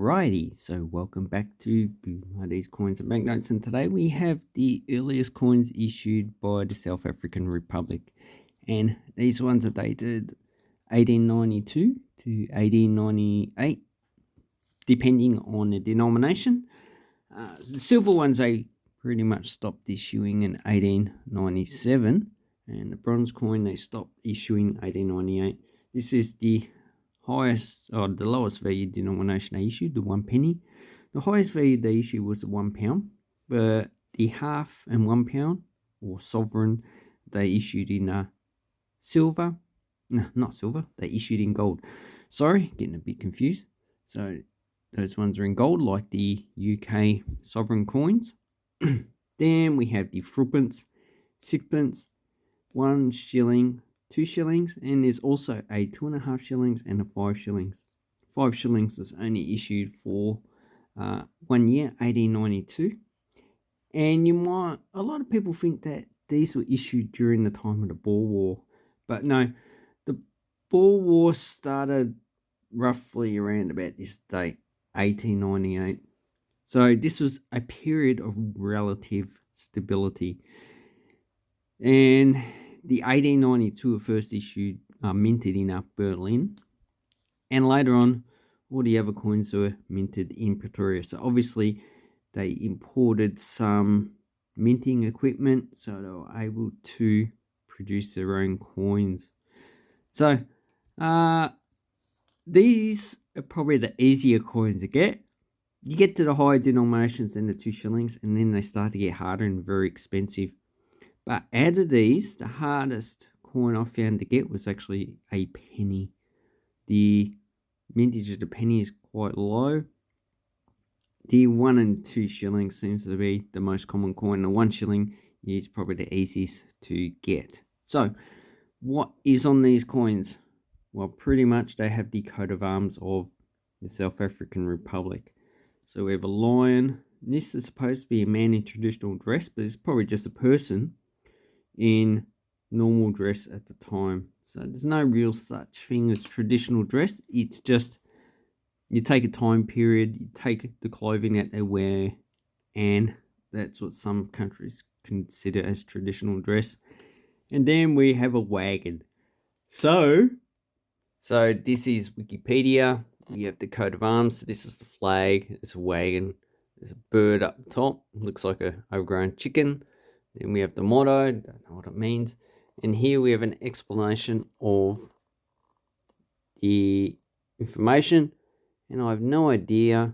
Alrighty, so welcome back to Gumardi's Coins and Banknotes, and today we have the earliest coins issued by the South African Republic, and these ones are dated 1892 to 1898, depending on the denomination. The silver ones they pretty much stopped issuing in 1897, and the bronze coin they stopped issuing 1898. This is the highest or the lowest value denomination they issued, the 1 penny. The highest value they issued was the £1, but the half and £1 or sovereign they issued in silver. No, not silver. They issued in gold. Sorry, getting a bit confused. So those ones are in gold, like the UK sovereign coins. Then we have the threepence, sixpence, 1 shilling, 2 shillings, and there's also a 2.5 shillings and a 5 shillings. 5 shillings was only issued for 1 year, 1892. And a lot of people think that these were issued during the time of the Boer War, but no, the Boer War started roughly around about this date, 1898. So this was a period of relative stability. And the 1892 were first issued, minted in Berlin, and later on, all the other coins were minted in Pretoria. So obviously, they imported some minting equipment, so they were able to produce their own coins. So these are probably the easier coins to get. You get to the higher denominations than the 2 shillings, and then they start to get harder and very expensive. But out of these, the hardest coin I found to get was actually a penny. The mintage of the penny is quite low. The 1 and 2 shillings seems to be the most common coin. The 1 shilling is probably the easiest to get. So, what is on these coins? Well, pretty much they have the coat of arms of the South African Republic. So we have a lion. This is supposed to be a man in traditional dress, but it's probably just a person in normal dress at the time. So there's no real such thing as traditional dress. It's just you take a time period, you take the clothing that they wear, and that's what some countries consider as traditional dress. And then we have a wagon. So this is Wikipedia. We have the coat of arms. So this is the flag. It's a wagon. There's a bird up the top. Looks like a overgrown chicken. Then we have the motto. Don't know what it means. And here we have an explanation of the information. And I have no idea.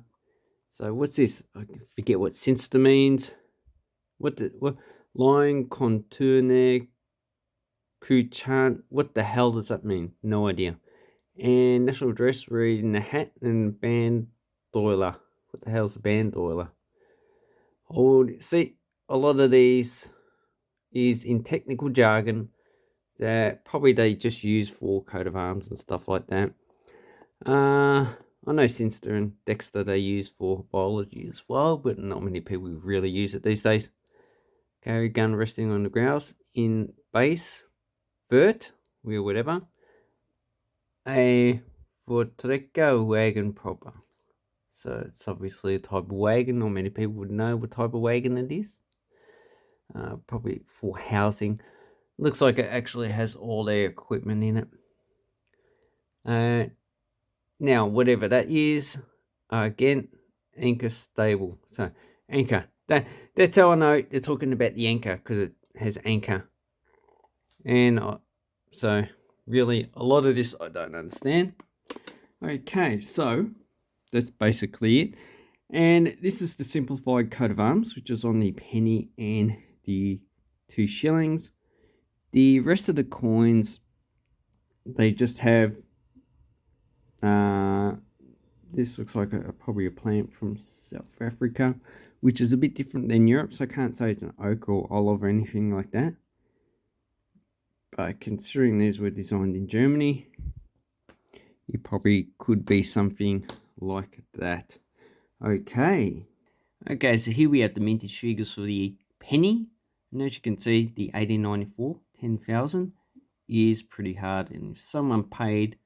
So what's this? I forget what Sinster means. What line contourne kuchan? What the hell does that mean? No idea. And national dress, reading the hat and bandolier. What the hell's a bandolier? See, a lot of these is in technical jargon that probably they just use for coat of arms and stuff like that. I know Sinster and Dexter they use for biology as well, but not many people really use it these days. Carry gun resting on the grouse in base, vert, or whatever. A Vortrekker wagon proper. So it's obviously a type of wagon. Not many people would know what type of wagon it is. Probably for housing. Looks like it actually has all their equipment in it. Now, whatever that is, again, anchor stable. So, anchor. That's how I know they're talking about the anchor, because it has anchor. And so, really, a lot of this I don't understand. Okay, so that's basically it. And this is the simplified coat of arms, which is on the penny and the 2 shillings. The rest of the coins, they just have, this looks like probably a plant from South Africa, which is a bit different than Europe, so I can't say it's an oak or olive or anything like that. But considering these were designed in Germany, it probably could be something like that. Okay, so here we have the mintage figures for the penny. And as you can see, the 1894, 10,000 is pretty hard. And if someone paid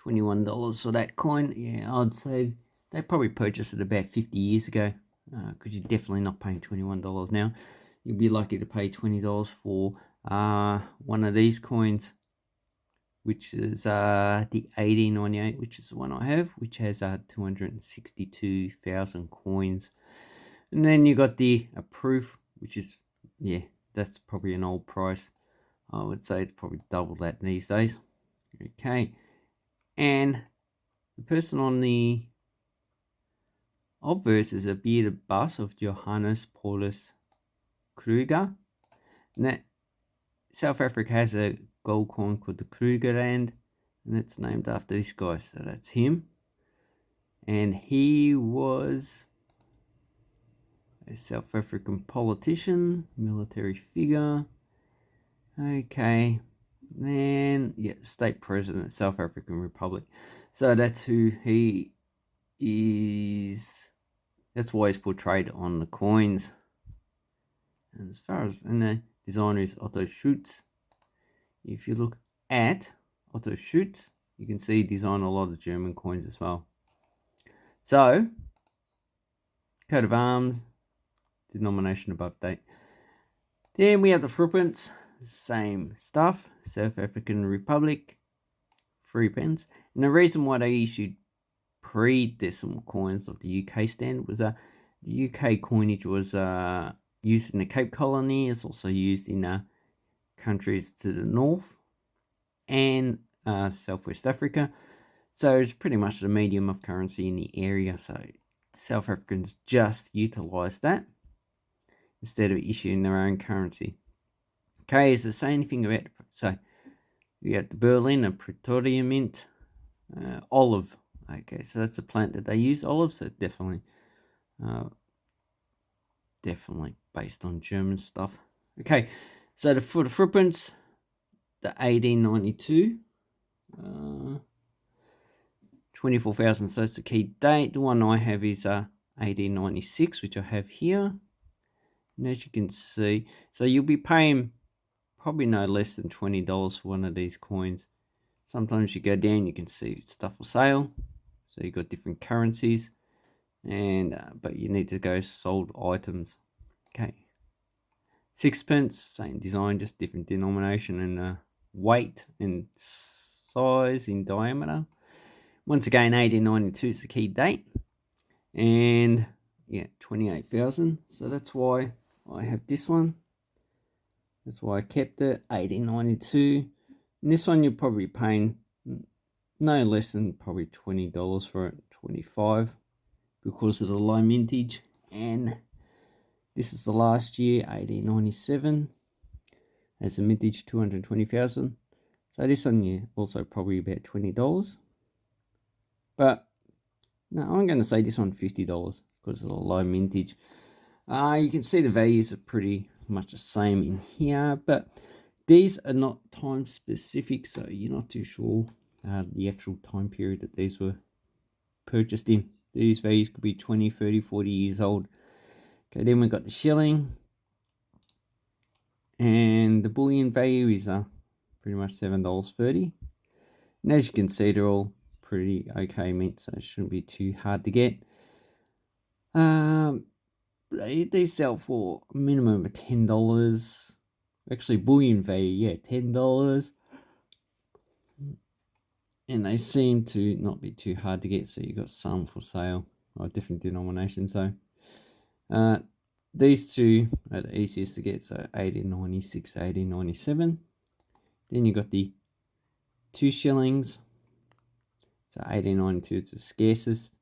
$21 for that coin, yeah, I'd say They probably purchased it about 50 years ago, because you're definitely not paying $21 now. You'll be lucky to pay $20 for one of these coins, which is the 1898, which is the one I have, which has 262,000 coins. And then you got the proof, which is, yeah, that's probably an old price. I would say it's probably double that these days. Okay, and the person on the obverse is a bearded bust of Johannes Paulus Kruger. And that South Africa has a gold coin called the Krugerrand, and it's named after this guy, so that's him. And he was a South African politician, military figure. Okay, then yeah, state president, South African Republic. So that's who he is. That's why he's portrayed on the coins. And as far as, and the designer is Otto Schutz. If you look at Otto Schutz, you can see he designed a lot of German coins as well. So, coat of arms, denomination above date. Then we have the footprints, same stuff, South African Republic, 3 pence. And the reason why they issued pre-decimal coins of the UK standard was the UK coinage was used in the Cape Colony. It's also used in countries to the north and Southwest Africa. So it's pretty much the medium of currency in the area. So South Africans just utilised that instead of issuing their own currency. Okay, does it say anything about it? So you got the Berlin and Pretoria mint, olive. Okay, so that's a plant that they use, olive. So definitely based on German stuff. Okay, so for the footprints, the 1892, 24,000. So that's the key date. The one I have is 1896, which I have here. And as you can see, so you'll be paying probably no less than $20 for one of these coins. Sometimes you go down, you can see stuff for sale. So you've got different currencies, and but you need to go sold items. Okay, 6 pence, same design, just different denomination and weight and size in diameter. Once again, 1892 is the key date, and yeah, 28,000. So that's why I have this one. That's why I kept it, 1892. And this one you're probably paying no less than probably $20 for it, 25, because of the low mintage. And this is the last year, 1897. As a mintage, 220,000. So this one you also probably about $20. But no, I'm going to say this one $50 because of the low mintage. You can see the values are pretty much the same in here, but these are not time specific, so you're not too sure the actual time period that these were purchased in. These values could be 20, 30, 40 years old. Okay, then we've got the shilling, and the bullion value is pretty much $7.30. And as you can see, they're all pretty okay mint, so it shouldn't be too hard to get. They sell for a minimum of $10. Actually, bullion value, yeah, $10. And they seem to not be too hard to get, so you got some for sale, or different denominations. So these two are the easiest to get, so 1896, 1897. Then you got the 2 shillings, so 1892 is the scarcest.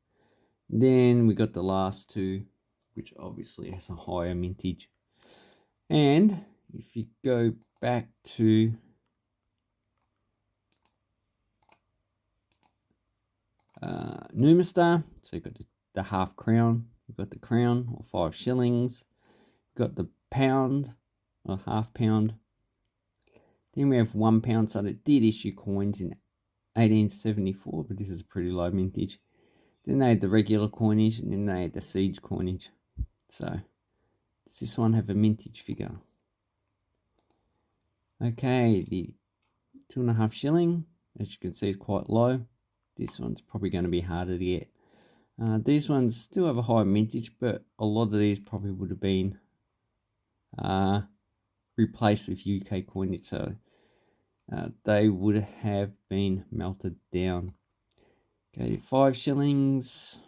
Then we got the last two, which obviously has a higher mintage. And if you go back to Numistar, so you've got the half crown, you've got the crown or 5 shillings, you've got the pound or half pound. Then we have £1, so they did issue coins in 1874, but this is a pretty low mintage. Then they had the regular coinage, and then they had the siege coinage. So does this one have a mintage figure? Okay, the 2.5 shilling, as you can see, is quite low. This one's probably going to be harder to get. These ones still have a high mintage, but a lot of these probably would have been replaced with UK coinage, so they would have been melted down. Okay, 5 shillings.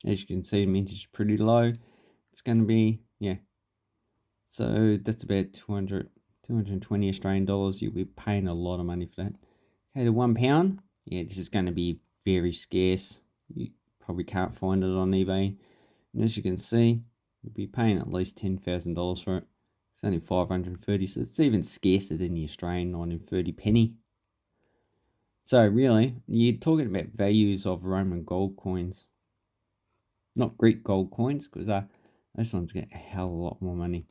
As you can see, mintage is pretty low. It's going to be, yeah. So that's about 220 Australian dollars. You'll be paying a lot of money for that. Okay, the £1. Yeah, this is going to be very scarce. You probably can't find it on eBay. And as you can see, you'll be paying at least $10,000 for it. It's only 530, so it's even scarcer than the Australian 930 penny. So really, you're talking about values of Roman gold coins. Not Greek gold coins, because this one's get a hell of a lot more money.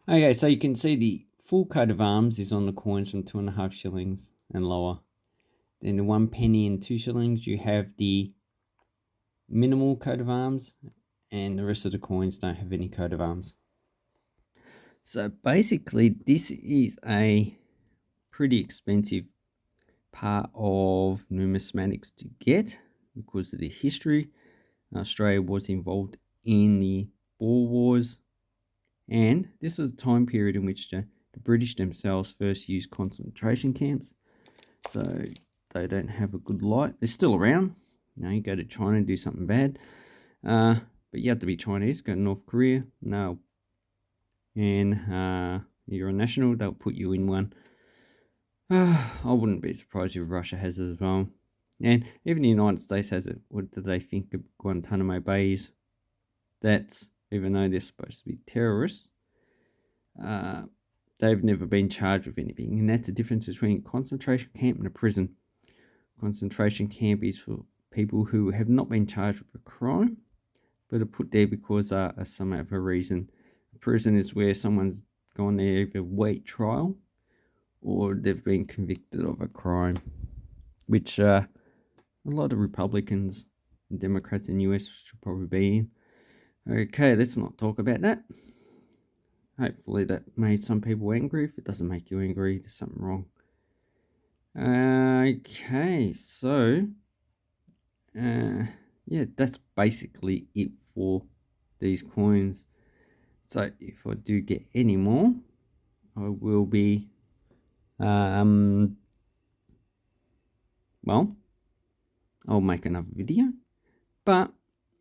Okay, so you can see the full coat of arms is on the coins from 2.5 shillings and lower. Then the 1 penny and 2 shillings, you have the minimal coat of arms, and the rest of the coins don't have any coat of arms. So basically, this is a pretty expensive part of numismatics to get because of the history. Australia was involved in the Boer Wars, and this is a time period in which the British themselves first used concentration camps. So they don't have a good light. They're still around. You go to China and do something bad. But you have to be Chinese, go to North Korea, no. And you're a national, they'll put you in one. I wouldn't be surprised if Russia has it as well. And even the United States has it. What do they think of Guantanamo Bay is? That's, even though they're supposed to be terrorists, they've never been charged with anything. And that's the difference between a concentration camp and a prison. Concentration camp is for people who have not been charged with a crime, but are put there because of some other reason. A prison is where someone's gone there either wait trial or they've been convicted of a crime, which a lot of Republicans and Democrats in the US should probably be in. Okay, let's not talk about that. Hopefully that made some people angry. If it doesn't make you angry, there's something wrong. Okay, so yeah, that's basically it for these coins. So if I do get any more, I will be well, I'll make another video. But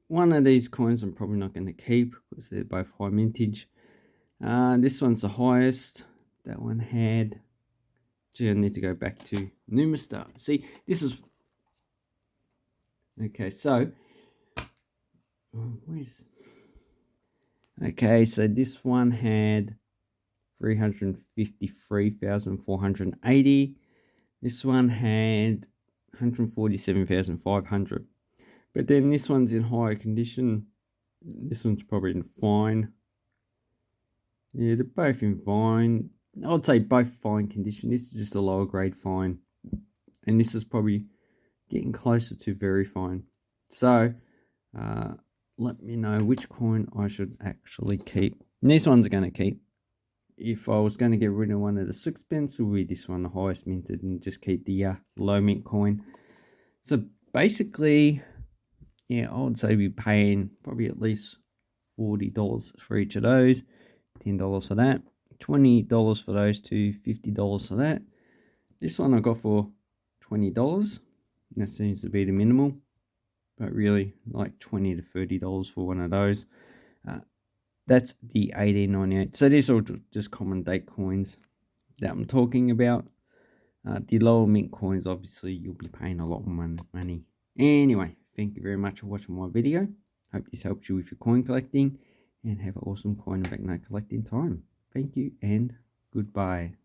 one of these coins I'm probably not going to keep because they're both high mintage. This one's the highest. That one had. So I need to go back to Numistar. See, this is okay. So where's okay? So this one had 353,480. This one had 147,500. But then this one's in higher condition. This one's probably in fine. Yeah, they're both in fine. I would say both fine condition. This is just a lower grade fine. And this is probably getting closer to very fine. So, let me know which coin I should actually keep. And these ones are going to keep. If I was going to get rid of one of the sixpence, it would be this one, the highest minted, and just keep the low mint coin. So basically, yeah, I would say we're paying probably at least $40 for each of those, $10 for that, $20 for those two, $50 for that. This one I got for $20. That seems to be the minimal, but really like $20 to $30 for one of those. That's the 1898. So these are just common date coins that I'm talking about. The lower mint coins, obviously, you'll be paying a lot more money. Anyway, thank you very much for watching my video. Hope this helps you with your coin collecting, and have an awesome coin and banknote collecting time. Thank you and goodbye.